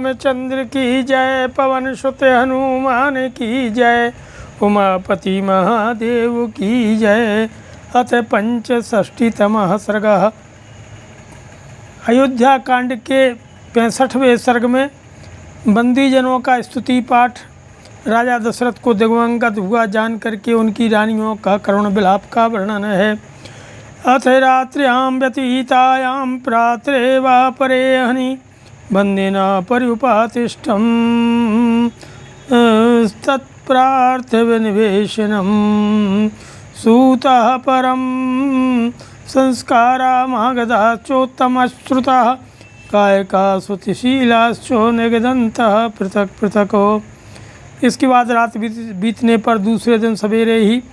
रामचंद्र की जय, पवन सुत हनुमान की जय, उमापति महादेव की जय। अथ पंचषष्टितमः सर्गः। अयोध्या कांड के 65वें सर्ग में बंदीजनों का स्तुति पाठ। राजा दशरथ को दिवंगत हुआ जान करके उनकी रानियों का करुण विलाप का वर्णन है। अथ रात्र्यां व्यतीतायां प्रातरे वा परे हनि बंदेन पर्युपातिष्ठं तत्प्रार्थविनिवेशनं सूतः परं संस्कारामागताश्चोत्तमश्रुताः कायका श्रुतिशीलाश्चो निगदन्तः पृथक पृथक। इसके बाद रात बीतने पर दूसरे दिन सवेरे ही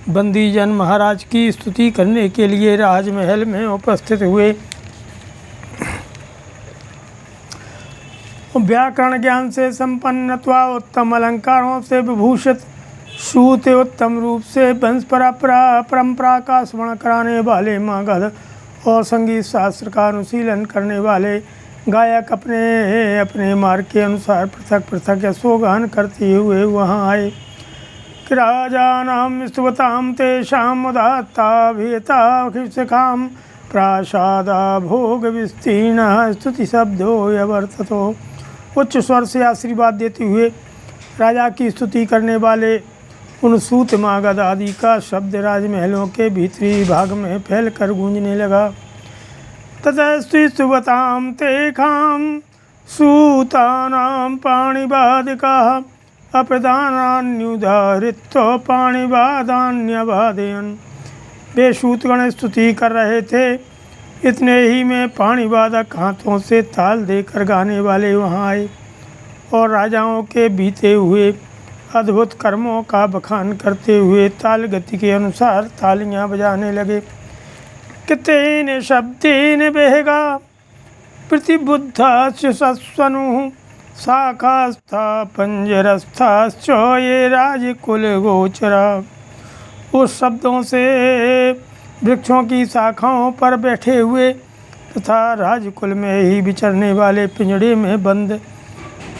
बंदीजन महाराज की स्तुति करने के लिए राजमहल में उपस्थित हुए। व्याकरण ज्ञान से संपन्नत्वा उत्तम अलंकारों से विभूषित सूत उत्तम रूप से वंश परंपरा का स्मरण कराने वाले मगध और संगीत शास्त्र का अनुशीलन करने वाले गायक अपने अपने मार्ग के अनुसार पृथक पृथक यशोगान करते हुए वहाँ आए। राजानां स्तुवतां तेषां उदात्ताभिहिताखिशिखां प्रासादा भोग विस्तीर्णः स्तुति शब्दो यवर्ततो। उच्च स्वर से आशीर्वाद देते हुए राजा की स्तुति करने वाले उन सूत मागध आदि का शब्द राजमहलों के भीतरी भाग में फैलकर गूंजने लगा। ततस्तुवतां तेषां सूतानां पाणिपादिकाः अप्रदानान्युदाहृत्य पाणिपादान्यवादयन्। वे सूतगण स्तुति कर रहे थे, इतने ही में पाणिवादक हाथों से ताल देकर गाने वाले वहाँ आए और राजाओं के बीते हुए अद्भुत कर्मों का बखान करते हुए ताल गति के अनुसार तालियां बजाने लगे। कितेन शब्देन बेहगा प्रतिबुद्धाश्च सस्वनुः शाखास्था पंजरस्थाश्च ये राजकुल गोचरा। उस शब्दों से वृक्षों की शाखाओं पर बैठे हुए तथा राजकुल में ही विचरने वाले पिंजड़े में बंद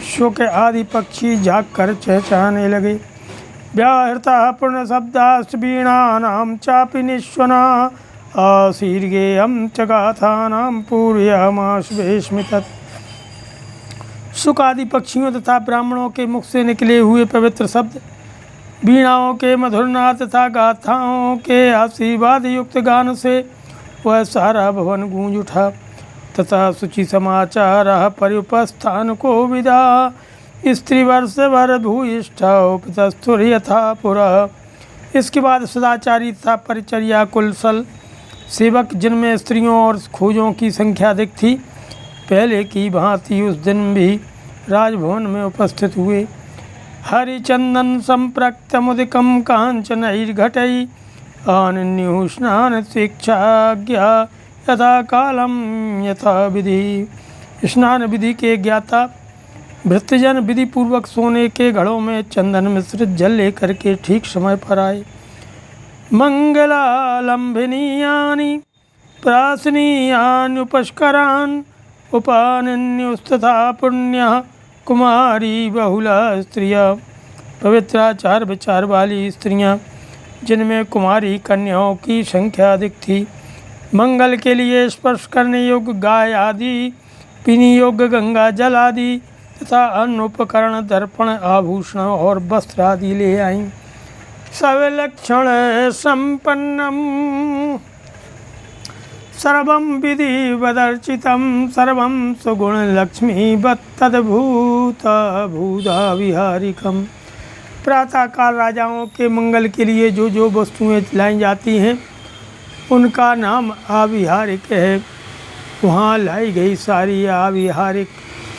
शुक आदि पक्षी जाग कर चहचहाने लगे। व्याहृता पूर्ण शब्दाश्च वीणानां चापि निःश्वना आशीर्गेयं च गाथानां पूरयामास वेश्मितत्। शुक आदि पक्षियों तथा ब्राह्मणों के मुख से निकले हुए पवित्र शब्द, वीणाओं के मधुरनाद तथा गाथाओं के आशीर्वाद युक्त गान से वह सारा भवन गूंज उठा। तथा शुचि समाचार पर्युपस्थान को विदा स्त्रीवर्ष भर भूयिष्ठा उपतस्थुर यथा पुरा। इसके बाद सदाचारी तथा परिचर्या कुलसल सेवक, जिनमें स्त्रियों और खोजों की संख्या अधिक थी, पहले की भांति उस दिन भी राजभवन में उपस्थित हुए। हरिचंदन संप्रक्त मुदिकम कांचनैर्घटै आनन्युः स्नान शिक्षाज्ञा यथा कालम यथा विधि। स्नान विधि के ज्ञाता भृत्यजन विधि पूर्वक सोने के घड़ों में चंदन मिश्रित जल लेकर के ठीक समय पर आए। मंगलालंबिनीयानि प्राशनीयान्युपस्करान् उपानन्युस्तथा पुण्यः कुमारी बहुला स्त्रियाँ। पवित्राचार विचार वाली स्त्रियाँ, जिनमें कुमारी कन्याओं की संख्या अधिक थी, मंगल के लिए स्पर्श करने योग्य गाय आदि, पीने योग्य गंगा जल आदि तथा अन्य उपकरण, दर्पण, आभूषण और वस्त्र आदि ले आईं। सविलक्षण संपन्नम सर्वं विधिवदर्चितं सर्वं सुगुण लक्ष्मीवत्तद्भूत भूता विहारिकम्। प्रातःकाल राजाओं के मंगल के लिए जो जो वस्तुएं लाई जाती हैं उनका नाम आविहारिक है। वहाँ लाई गई सारी आविहारिक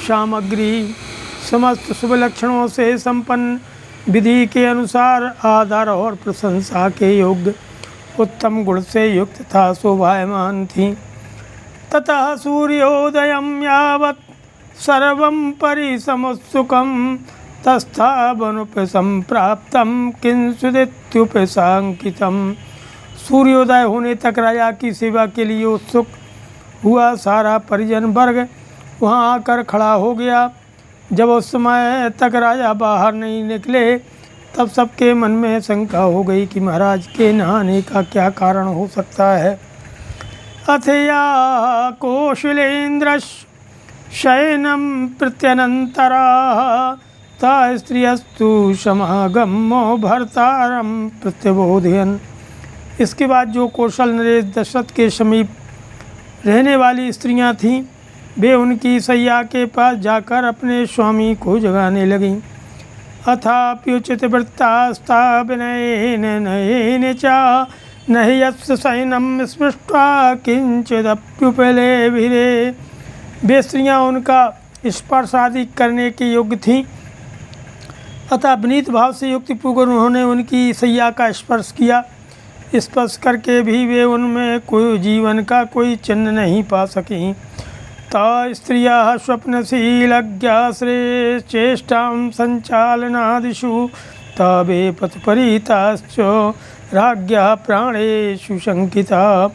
सामग्री समस्त शुभ लक्षणों से संपन्न, विधि के अनुसार आदर और प्रशंसा के योग्य, उत्तम गुण से युक्त तथा शोभायमान थी। ततः सूर्योदयं यावत् सर्वं परिसमुत्सुकं तस्थावनुपसंप्राप्तं किंचिदित्युपसांकितम्। सूर्योदय होने तक राजा की सेवा के लिए उत्सुक हुआ सारा परिजन वर्ग वहाँ आकर खड़ा हो गया। जब उस समय तक राजा बाहर नहीं निकले तब सबके मन में शंका हो गई कि महाराज के नहाने का क्या कारण हो सकता है। अथया कौशलेन्द्र शयनम प्रत्यनंतरा ता स्त्रियस्तु समागमो भर्तारम प्रत्यबोधयन। इसके बाद जो कौशल नरेश दशरथ के समीप रहने वाली स्त्रियां थीं, वे उनकी सैया के पास जाकर अपने स्वामी को जगाने लगीं। अथाप्युचित वृत्तास्ता विनयेन नयेन च नहि यस्य शयनम स्पृष्ट्वा किंचिदप्युपले विरे। वे स्त्रियाँ उनका स्पर्श आदि करने के योग्य थीं, अतः विनीत भाव से युक्तिपूर्वक उन्होंने उनकी सैया का स्पर्श किया। स्पर्श करके भी वे उनमें कोई जीवन का कोई चिन्ह नहीं पा सकीं। ता स्त्रियः स्वप्नशीलज्ञा श्रेष्ठेष्टां संचालनादिषु तावे पथपरिताश्च राज्ञा प्राणेषु शंकिता।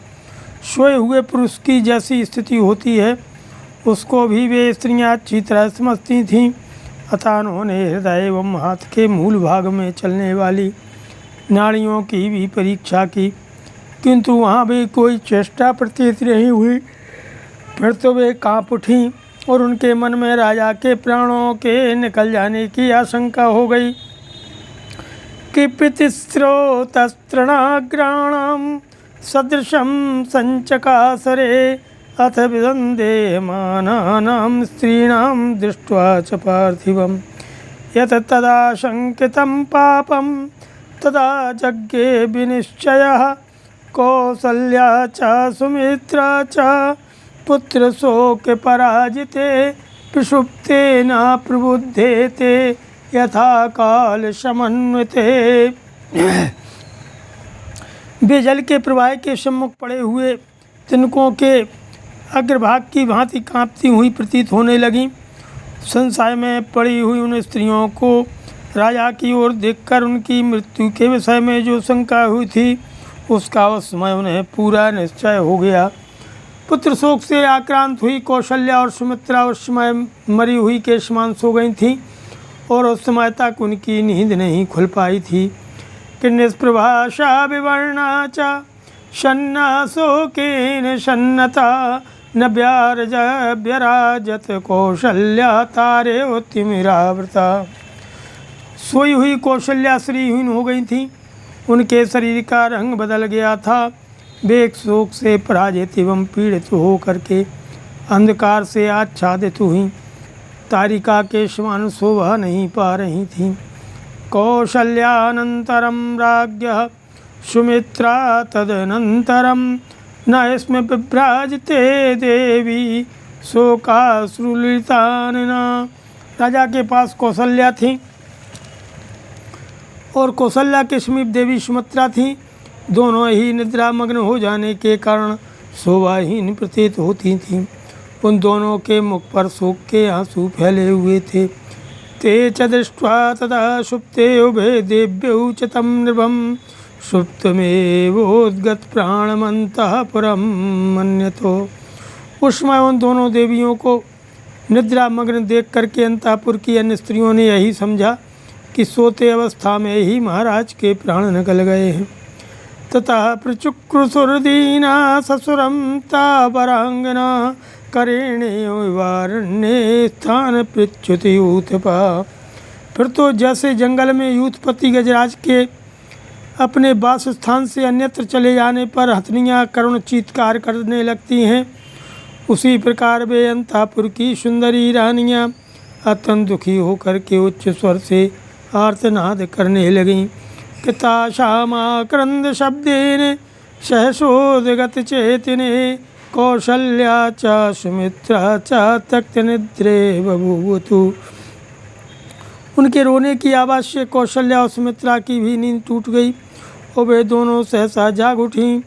सोए हुए पुरुष की जैसी स्थिति होती है उसको भी वे स्त्रियां अच्छी तरह समझती थीं। अतः उन्होंने हृदय एवं हाथ के मूल भाग में चलने वाली नाड़ियों की भी परीक्षा की, किंतु वहाँ भी कोई चेष्टा प्रतीत नहीं हुई। फिर तो वे काँप उठीं और उनके मन में राजा के प्राणों के निकल जाने की आशंका हो गई। कि पितिस्रोतस्तृणाग्राणां सदृशं संचकासरे अथ विदन्देयमानानां स्त्रीणां दृष्ट्वा च पार्थिवं यत् तदा शंकितं पापं तदा जज्ञे विनिश्चयः। कौसल्या च सुमित्रा च पुत्र शोक पराजिते प्रसुप्ते न प्रबुद्धेते यथा काल समन्विते। वे जल के प्रवाह के सम्मुख पड़े हुए तिनकों के अग्रभाग की भांति कांपती हुई प्रतीत होने लगीं। संशय में पड़ी हुई उन स्त्रियों को राजा की ओर देखकर उनकी मृत्यु के विषय में जो शंका हुई थी उसका उस समय उन्हें पूरा निश्चय हो गया। पुत्र शोक से आक्रांत हुई कौशल्या और सुमित्रा उस समय मरी हुई के समान सो गई थीं और उस समय तक उनकी नींद नहीं खुल पाई थी। कि निष्प्रभाषा विवर्णा च शन्ना शोकेन शन्नता न व्यराजत कौशल्या तारे उत्तिमिरावृता। सोई हुई कौशल्या श्रीहीन हो गई थी, उनके शरीर का रंग बदल गया था। वे शोक से पराजित एवं पीड़ित हो करके अंधकार से आच्छादित हुई तारिका के समान शोभा नहीं पा रही थीं। कौशल्यानंतरम राज्ञः सुमित्रा तदनंतरम न इसमें विभ्राजते देवी शोकाश्रुलितानना। राजा के पास कौशल्या थी और कौशल्या के समीप देवी सुमित्रा थी। दोनों ही निद्रामग्न हो जाने के कारण शोभाहीन प्रतीत होती थीं। उन दोनों के मुख पर शोक के आंसू फैले हुए थे। ते च दृष्ट्वा तदा सुप्ते उभे देव्यौ च तं नृपं सुप्तमेवोद्गत प्राणमन्तःपुरं मन्यतो। उस समय उन दोनों देवियों को निद्रामग्न देख करके अंतःपुर की अन्य स्त्रियों ने यही समझा कि सोते अवस्था में ही महाराज के प्राण निकल गए हैं। ततः प्रचुक्रसुरदीना ससुरं तावरांगना करेणे विवारण्ये स्थान पृच्छुति यूथपा। फिर तो जैसे जंगल में यूथपति गजराज के अपने वास स्थान से अन्यत्र चले जाने पर हथनियाँ करुण चीत्कार करने लगती हैं, उसी प्रकार वे अंतःपुर की सुंदरी रानियाँ अत्यंत दुखी होकर के उच्च स्वर से आर्तनाद करने लगीं। किताशामाक्रंद शब्देन सहसोदगत चेतने कौशल्या च सुमित्रा च तक्त निद्रे बभूवतु। उनके रोने की आवाज़ से कौशल्या और सुमित्रा की भी नींद टूट गई और वे दोनों सहसा जाग उठीं।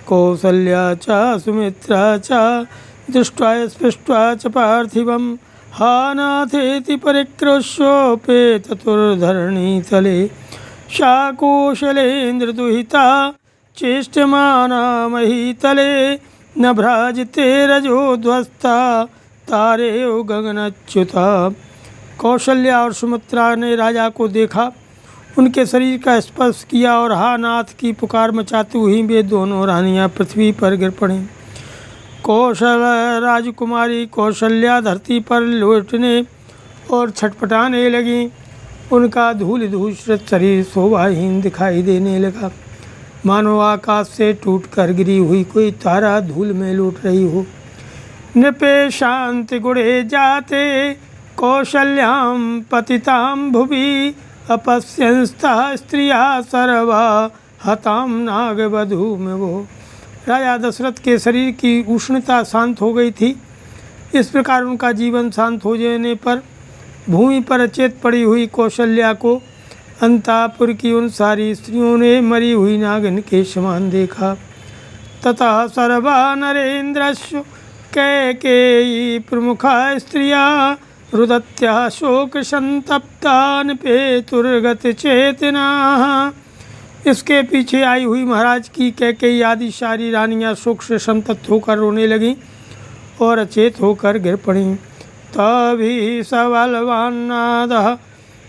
कौशल्या च सुमित्रा च दृष्ट्वा स्पृष्ट्वा च पार्थिवं हा नाथेति परिक्रोश्योपेततुर्धरणी तले सा कौशलेन्द्रदुहिता चेष्टमाना महीतले न भ्राजते रजोध्वस्ता तारे गगनच्युता। कौशल्या और सुमित्रा ने राजा को देखा, उनके शरीर का स्पर्श किया और हा नाथ की पुकार मचाती हुई वे दोनों रानियां पृथ्वी पर गिर पड़ीं। कौशल राजकुमारी कौशल्या धरती पर लौटने और छटपटाने लगीं। उनका धूल धूसरित शरीर शोभाहीन दिखाई देने लगा, मानो आकाश से टूटकर गिरी हुई कोई तारा धूल में लौट रही हो। नृपे शांति गुणे जाते कौशल्यां पतितां भुवि अपश्यंस्ता स्त्रिया सर्वा हतां नागवधू में वो। राजा दशरथ के शरीर की उष्णता शांत हो गई थी। इस प्रकार उनका जीवन शांत हो जाने पर भूमि पर अचेत पड़ी हुई कौशल्या को अंतापुर की उन सारी स्त्रियों ने मरी हुई नागिन के समान देखा। ततः सर्वा नरेन्द्रस्य कैकेयी प्रमुखा स्त्रिया रुदत्या शोक संतप्तान पेतुर्गत चेतना। इसके पीछे आई हुई महाराज की कैकेयी आदि सारी रानियां शोक से संतप्त होकर रोने लगीं और अचेत होकर गिर पड़ीं। तभी सबलवान्नादः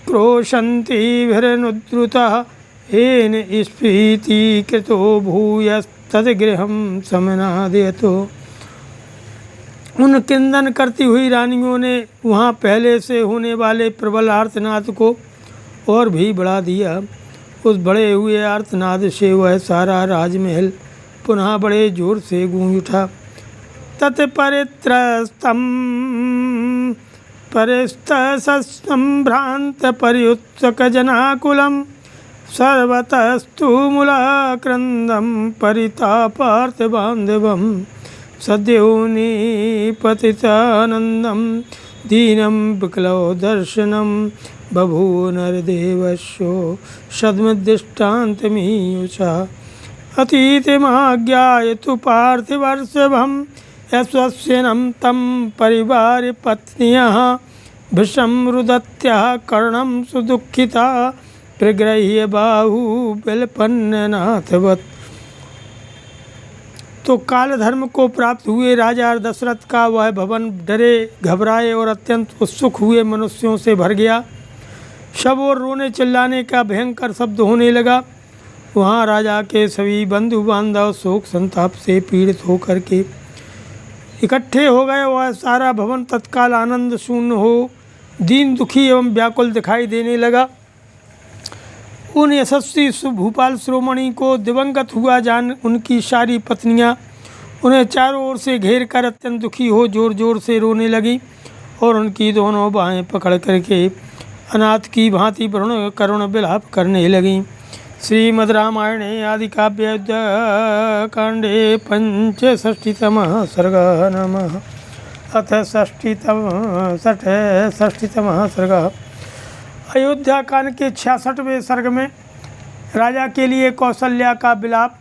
क्रोशन्तीभिरनुद्रुतः येन स्फीतीकृतो भूयस्तद्गृहं समनादयतो। उन किंदन करती हुई रानियों ने वहाँ पहले से होने वाले प्रबल आर्तनाद को और भी बढ़ा दिया। उस बढ़े हुए आर्तनाद से वह सारा राजमहल पुनः बड़े जोर से गूंज उठा। तत्परित्रस्तं परिस्तसंभ्रांत पर्युत्सुकजनाकुलं सर्वतस्तु मूलाक्रन्दं परितापार्तबान्धवं सद्यो निपतितानन्दं दीनं विकलो दर्शनं बभूव नरदेवस्यो सद्मदृष्टान्तमीयुषा। अतीतमाज्ञाय तु पार्थिवर्षभं यशस्विनं तं परिवारपत्न्यः भृशं रुदत्याः कर्णं सुदुःखिता प्रगृह्य बाहुबलपन्ननाथवत्। तो काल धर्म को प्राप्त हुए राजा दशरथ का वह भवन डरे घबराए और अत्यंत उत्सुक हुए मनुष्यों से भर गया। सब और रोने चिल्लाने का भयंकर शब्द होने लगा। वहाँ राजा के सभी बंधु बांधव शोक संताप से पीड़ित होकर के इकट्ठे हो गए। वह सारा भवन तत्काल आनंद शून्य हो दीन दुखी एवं व्याकुल दिखाई देने लगा। उन यशस्वी भूपाल शिरोमणि को दिवंगत हुआ जान उनकी सारी पत्नियां उन्हें चारों ओर से घेर कर अत्यंत दुखी हो जोर जोर से रोने लगी और उनकी दोनों बाहें पकड़ करके अनाथ की भांति करुण विलाप करने लगीं। श्रीमद् रामायणे आदि काव्य कांडे पंचषष्टितमः सर्गः नमः। अथ षष्ठीतमः सर्गः। अयोध्या कांड के 66वें सर्ग में राजा के लिए कौशल्या का विलाप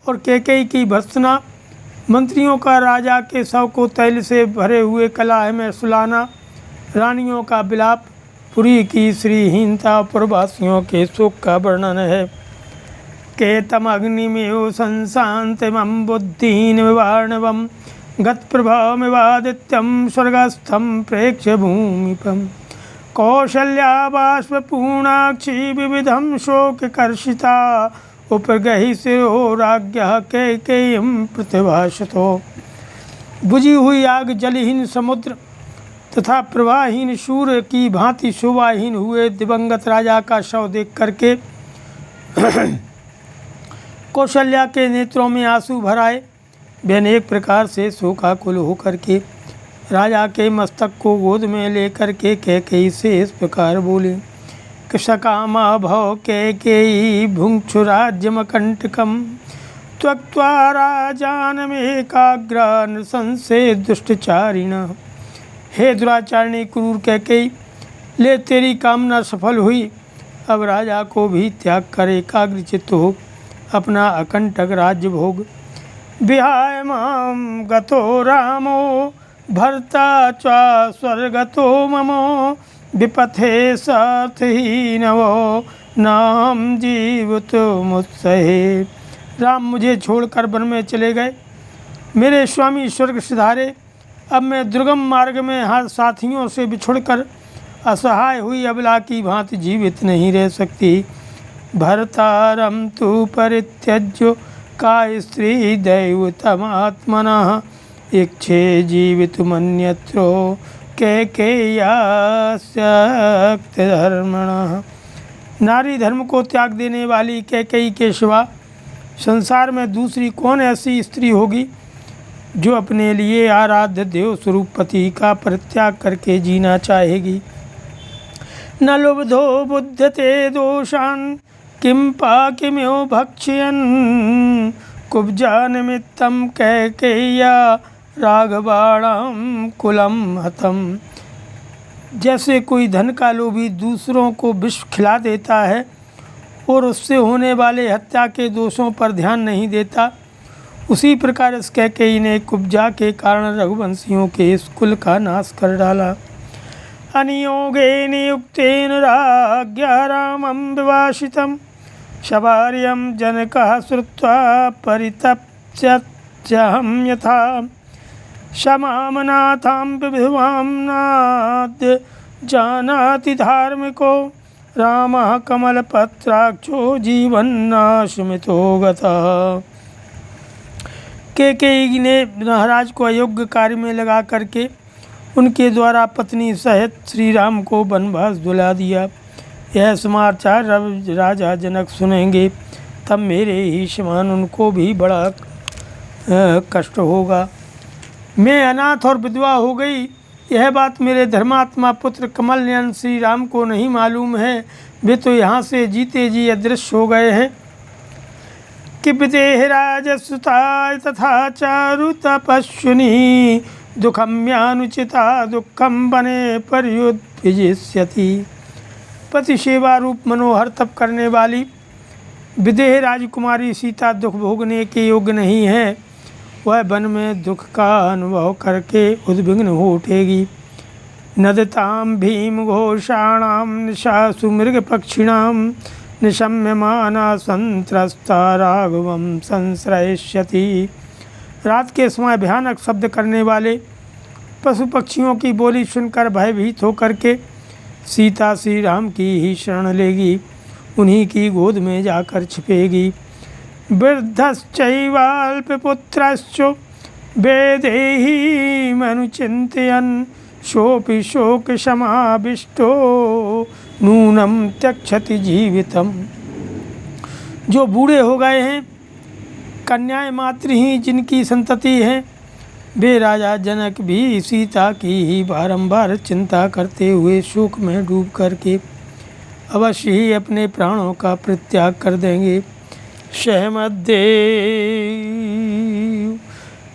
और कैकेयी की भर्त्सना, मंत्रियों का राजा के शव को तैल से भरे हुए कलाह में सुलाना, रानियों का विलाप, पुरी की श्रीहीनता, पुरवासियों के शोक का वर्णन है। केतम अग्निमेव संशांतमं बुद्धिहीन विवार्णवं गतप्रभावमिवादित्यं स्वर्गस्थं प्रेक्ष्य भूमिपम्। कौशल्या बाष्पूर्णाक्षी विविधं शोककर्षिता उपगहि शिरो राज्ञः कैकेयीं प्रतिभाषतो। बुझी हुई आग, जलहीन समुद्र तथा प्रवाहहीन सूर्य की भांति शोभाहीन हुए दिवंगत राजा का शव देख करके कौशल्या के नेत्रों में आंसू भर आए। वे अनेक प्रकार से शोकाकुल होकर के राजा के मस्तक को गोद में लेकर के कैकेयी से इस प्रकार बोले कि सकामा भव कैकेयी भुङ्क्षु राज्यमकंटकम् त्यक्त्वा राजानमेकाग्रा नृशंसे दुष्टचारिणः। हे दुराचारिणी क्रूर कैकेयी, ले तेरी कामना सफल हुई। अब राजा को भी त्याग कर एकाग्रचित्त हो अपना अकंटक राज्य भोग। विहाय मां गतो रामो भर्ता च स्वर्गतो ममो विपथे सार्थहीनवो नाम जीवतो मुत्सहे। राम मुझे छोड़कर वन में चले गए, मेरे स्वामी स्वर्ग सिधारे। अब मैं दुर्गम मार्ग में हर साथियों से बिछुड़कर असहाय हुई अबला की भांति जीवित नहीं रह सकती। भर्तारं तु परित्यज्य का स्त्री दैवतमात्मनः इच्छे जीवितुमन्यत्रो कैकेय्यास्त्यक्तधर्मणः। नारी धर्म को त्याग देने वाली कैकेयी के सिवा संसार में दूसरी कौन ऐसी स्त्री होगी जो अपने लिए आराध्य देव स्वरूप पति का परित्याग करके जीना चाहेगी। न लुब्धो बुध्यते दोषान् किं पाकिम्यो भक्ष्यन् कुब्जा निमित्तं कैकेय्या राघवाणां कुलं हतम्। जैसे कोई धन का लोभी दूसरों को विष खिला देता है और उससे होने वाले हत्या के दोषों पर ध्यान नहीं देता, उसी प्रकार इस कैकेयी ने कुब्जा के कारण रघुवंशियों के इस कुल का नाश कर डाला। अनियोगे नियुक्तेन राज्ञा रामं विवासितं शबार्यं जनकः श्रुत्वा परितप्स्यहं यथा क्षमामनाथां विधवां नाद्य जानाति धार्मिको रामः कमलपत्राक्षो जीवन्नाशमितो गतः। कैकेयी ने महाराज को अयोग्य कार्य में लगा करके उनके द्वारा पत्नी सहित श्री राम को वनवास दिला दिया। यह समाचार राजा जनक सुनेंगे तब मेरे ही समान उनको भी बड़ा कष्ट होगा। मैं अनाथ और विधवा हो गई, यह बात मेरे धर्मात्मा पुत्र कमल नयन श्री राम को नहीं मालूम है। वे तो यहाँ से जीते जी अदृश्य हो गए हैं। कि विदेह राजसुताय तथा चारु तपस्विनी दुखम्यानुचिता दुखम बने पर्युद्विजिष्यति। पति सेवा रूप मनोहर तप करने वाली विदेह राजकुमारी सीता दुख भोगने के योग्य नहीं है। वह वन में दुख का अनुभव करके उद्विग्न हो उठेगी। नदतां भीम घोषाणां निशासु मृग पक्षिणां निशम्यमाना संत्रस्ता राघवं संश्रयिष्यति। रात के समय भयानक शब्द करने वाले पशु पक्षियों की बोली सुनकर भयभीत होकर के सीता श्री राम की ही शरण लेगी, उन्हीं की गोद में जाकर छिपेगी। वृद्धश्चैवाल्पपुत्रश्च वेदेहि मनुचिन्तयन् शोऽपि शोकसमाविष्टो नूनं त्यक्षति जीवितम्। जो बूढ़े हो गए हैं, कन्याएं मात्र ही जिनकी संतति है, वे राजा जनक भी सीता की ही बारंबार चिंता करते हुए शोक में डूब करके अवश्य ही अपने प्राणों का परित्याग कर देंगे। सहमद्ये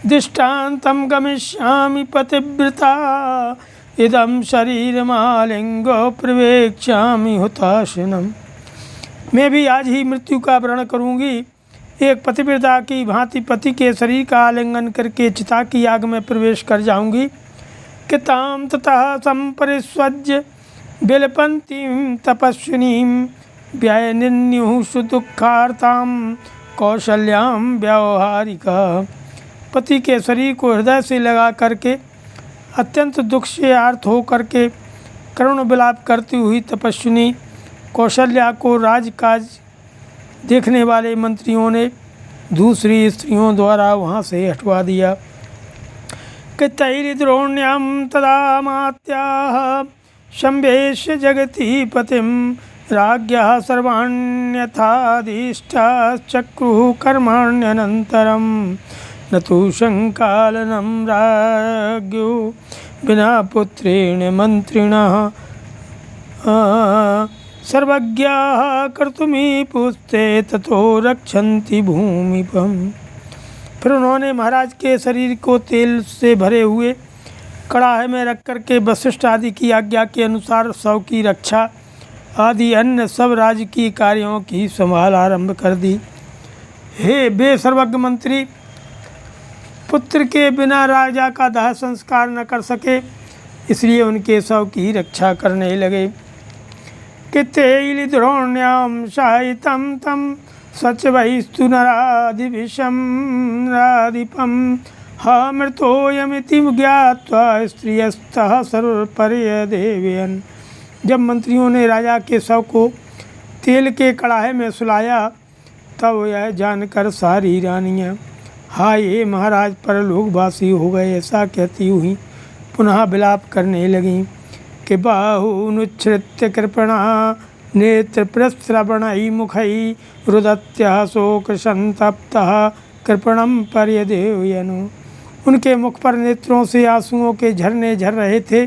दृष्टान्तं गमिष्यामि पतिव्रता इदं शरीरमालिंगो प्रवेक्ष्यामि हुताशनम्। मैं भी आज ही मृत्यु का वर्ण करूँगी। एक पतिव्रता की भांति पति के शरीर का आलिंगन करके चिता की आग में प्रवेश कर जाऊँगी। कितां ततः संपरिस्वज्य बिलपन्तीं तपस्विनीं व्ययनिन्युः सुदुःखार्तां कौशल्यां व्यावहारिका। पति के शरीर को हृदय से लगा करके अत्यंत दुख से आर्त हो करके करुण विलाप करती हुई तपस्विनी कौशल्या को राजकाज देखने वाले मंत्रियों ने दूसरी स्त्रियों द्वारा वहाँ से हटवा दिया। तैर्द्रोण्यां तदा मात्याः संवेश्य जगति पतिं राज्ञः सर्वाण्यथादिष्टाश्चक्रुः कर्माण्यनन्तरं न तु शङ्कालनं राज्ञो विना पुत्रेण मन्त्रिणः सर्वज्ञाः कर्तुमीपुस्ते ततो रक्षन्ति भूमिपम्। फिर उन्होंने महाराज के शरीर को तेल से भरे हुए कड़ाहे में रख करके वशिष्ठ आदि की आज्ञा के अनुसार शव की रक्षा आदि अन्य सब राजकीय कार्यों की संभाल आरंभ कर दी। हे वे सर्वज्ञ मंत्री, पुत्र के बिना राजा का दाह संस्कार न कर सके, इसलिए उनके शव की रक्षा करने लगे। कितैर्द्रोण्यां शायितं तं सचवैस्तु नराधिविषं राधिपं हा मृतोऽयमिति ज्ञात्वा स्त्रियस्तः सर्वपर्यदेवयन्। जब मंत्रियों ने राजा के शव को तेल के कड़ाहे में सुलाया तब यह जानकर सारी रानियाँ हाय ये महाराज परलोकवासी हो गए ऐसा कहती हुई पुनः विलाप करने लगीं कि बाहुनुच्छ्रित्य कृपणा नेत्र प्रस्रवणई मुखई रुदत्यः शोक संतप्तः कृपणम पर्यदेवयनु। उनके मुख पर नेत्रों से आंसुओं के झरने झर रहे थे।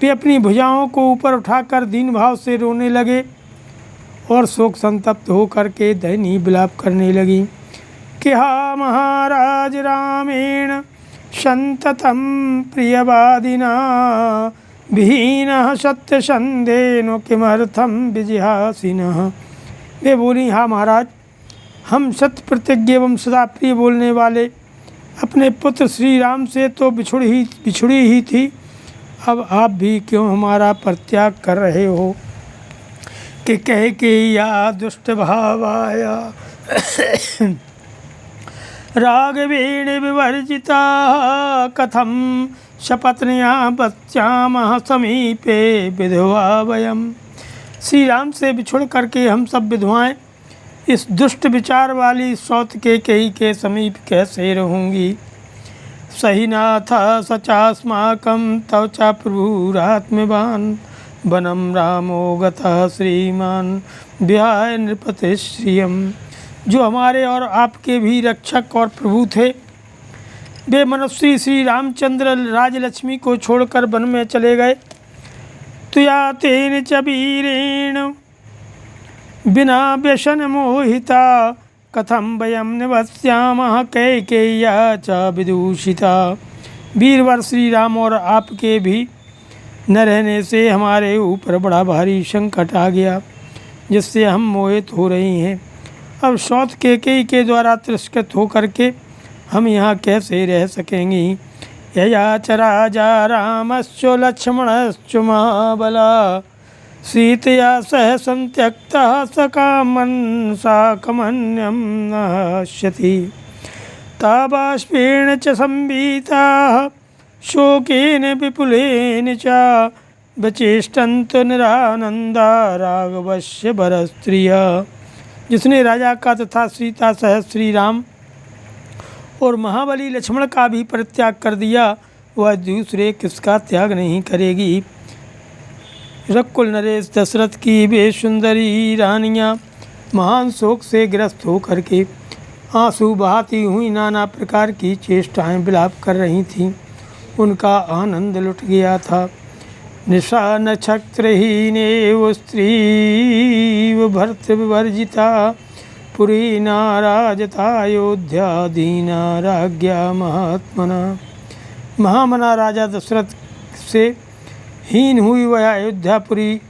वे अपनी भुजाओं को ऊपर उठाकर दीन भाव से रोने लगे और शोक संतप्त होकर के दयनीय विलाप करने लगी कि हा महाराज रामेण संततम प्रियवादिना विहीनः सत्य संदेनो किमर्थम विजिहासिनः। वे बोली हा महाराज हम सत्य प्रतिज्ञ एवं सदा प्रिय बोलने वाले अपने पुत्र श्री राम से तो बिछुड़ी ही थी, अब आप भी क्यों हमारा परित्याग कर रहे हो कि कह के या दुष्ट भावाया राघवेण विवर्जिता कथम शपत्न्या बच्चामः समीपे विधवा वयम। श्री राम से बिछुड़ करके हम सब विधवाएं इस दुष्ट विचार वाली सौत के कई के समीप कैसे रहूँगी। सही नाथ सचास्माकं तव च प्रभुरात्मवान् वनं रामो गतः श्रीमान विहाय नृपते श्रियम। जो हमारे और आपके भी रक्षक और प्रभु थे वे मनुष्य श्री रामचंद्र राजलक्ष्मी को छोड़कर वन में चले गए। तुया तेन च वीरेण बिना व्यसन मोहिता कथम वयम निवस्यामः कैकेय्या च विदूषिता। वीरवर श्री राम और आपके भी न रहने से हमारे ऊपर बड़ा भारी संकट आ गया जिससे हम मोहित हो रही हैं। अब सौत कैकेयी के द्वारा तिरस्कृत होकर के हम यहाँ कैसे रह सकेंगी। यया च राजा रामश्च लक्ष्मणश्च महाबला सीतया सह संत्यक्तः सकामन् साकमन्यं नश्यति। ताबाष्पेण च संवीताः शोकेन विपुलेन च बचेष्टन्तु निरानन्दा राघवस्य वरस्त्रिया। जिसने राजा का तथा सीता सह श्री राम और महाबली लक्ष्मण का भी परित्याग कर दिया वह दूसरे किसका त्याग नहीं करेगी। रकुल नरेश दशरथ की वे सुंदरी रानियाँ महान शोक से ग्रस्त होकर के आंसू बहाती हुई नाना प्रकार की चेष्टाएं विलाप कर रही थीं। उनका आनंद लुट गया था। निशा नक्षत्रहीनेव स्त्रीव भर्त विवर्जिता पुरी नाराजता अयोध्या दीना राज्ञा महात्मना। महामना राजा दशरथ से हीन हुई वह अयोध्यापुरी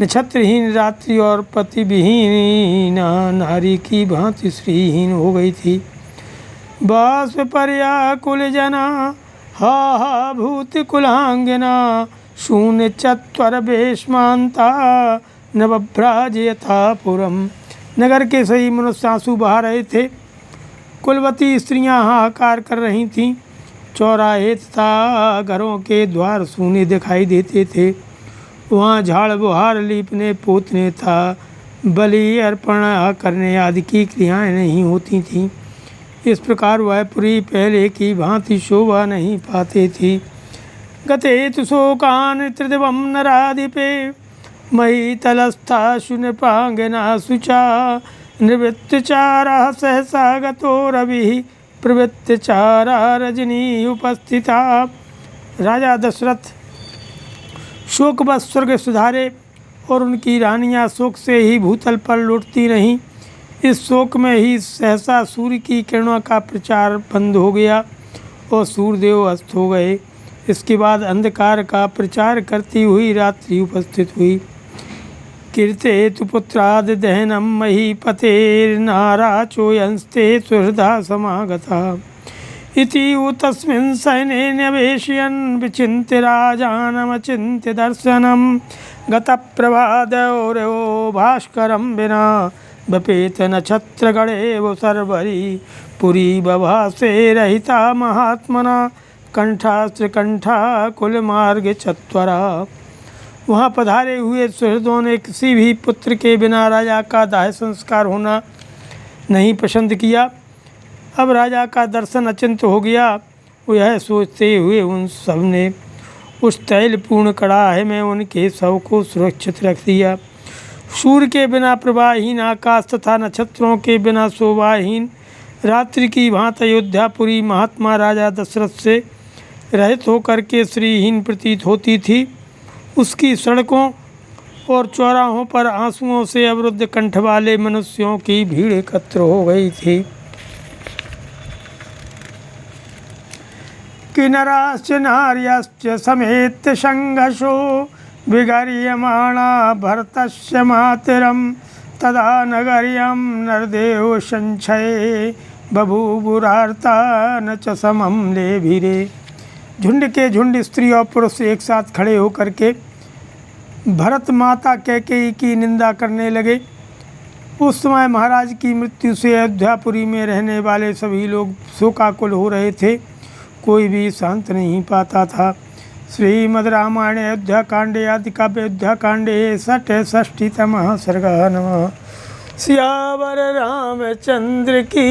नक्षत्रहीन रात्रि और पति विहीन नारी की भांति श्रीहीन हो गई थी। बाष्प पर्या कुल जना हा हा भूत कुलांगना शून्य चत्वर बेशमांता नवभ्राज यथापुरम। नगर के सही मनुष्य आंसू बहा रहे थे। कुलवती स्त्रियां हाहाकार कर रही थीं। चौराहे तथा घरों के द्वार सूने दिखाई देते थे। वहाँ झाड़ बुहार लीपने पोतने था बलि अर्पण करने आदि की क्रियाएं नहीं होती थीं। इस प्रकार वह पुरी पहले की भांति शोभा नहीं पाते थी। गते तु शोकान त्रिदिवम नराधिपे मयि तलस्था शून्यपांगना शुचा निवृत्तचारा सहसा गतो रवि प्रवृत्तचारा रजनी उपस्थिता। राजा दशरथ शोकवश स्वर्ग सुधारे और उनकी रानियां शोक से ही भूतल पर लौटती रहीं। इस शोक में ही सहसा सूर्य की किरणों का प्रचार बंद हो गया और सूर्यदेव अस्त हो गए। इसके बाद अंधकार का प्रचार करती हुई रात्रि उपस्थित हुई। कीर्ते तु पुत्राद दहनम महीपतेर्नाराचोयंस्ते सुहृदा समागता इति तस्मिन् सैने न्यवेशयन् विचिन्त्य राजानमचिन्त्य दर्शनं गतप्रभादौर्यो भास्करं विना बपेत नक्षत्रगणेव सर्वरी पुरी बभासे रहिता महात्मना कंठास्त्रकंठा कुलमार्ग चत्वरा। वहाँ पधारे हुए सुहृदों ने किसी भी पुत्र के बिना राजा का दाह संस्कार होना नहीं पसंद किया। अब राजा का दर्शन अचिंत्य हो गया। वो यह सोचते हुए उन सब ने उस तैलपूर्ण कड़ाहे में उनके शव को सुरक्षित रख दिया। सूर्य के बिना प्रवाहहीन आकाश तथा नक्षत्रों के बिना शोभाहीन रात्रि की भांति अयोध्यापुरी महात्मा राजा दशरथ से रहित होकर के श्रीहीन प्रतीत होती थी। उसकी सड़कों और चौराहों पर आंसुओं से अवरुद्ध कंठ वाले मनुष्यों की भीड़ एकत्र हो गई थी। किन्नराश्च नार्यश्च समेत संघर्षो विगर्यमाणा भरतस्य मातरम तदा नगर्यं नरदेव संशये बभूवुरार्ता न च समं लेभिरे। झुंड के झुंड स्त्री और पुरुष एक साथ खड़े होकर के भरत माता कैकेयी की निंदा करने लगे। उस समय महाराज की मृत्यु से अयोध्यापुरी में रहने वाले सभी लोग शोकाकुल हो रहे थे। कोई भी शांत नहीं पाता था। श्रीमद् रामायण अयोध्या कांडे आदि काव्य अयोध्या कांडे षष्ठीतमः सर्गः। नमः सियावर रामचंद्र की।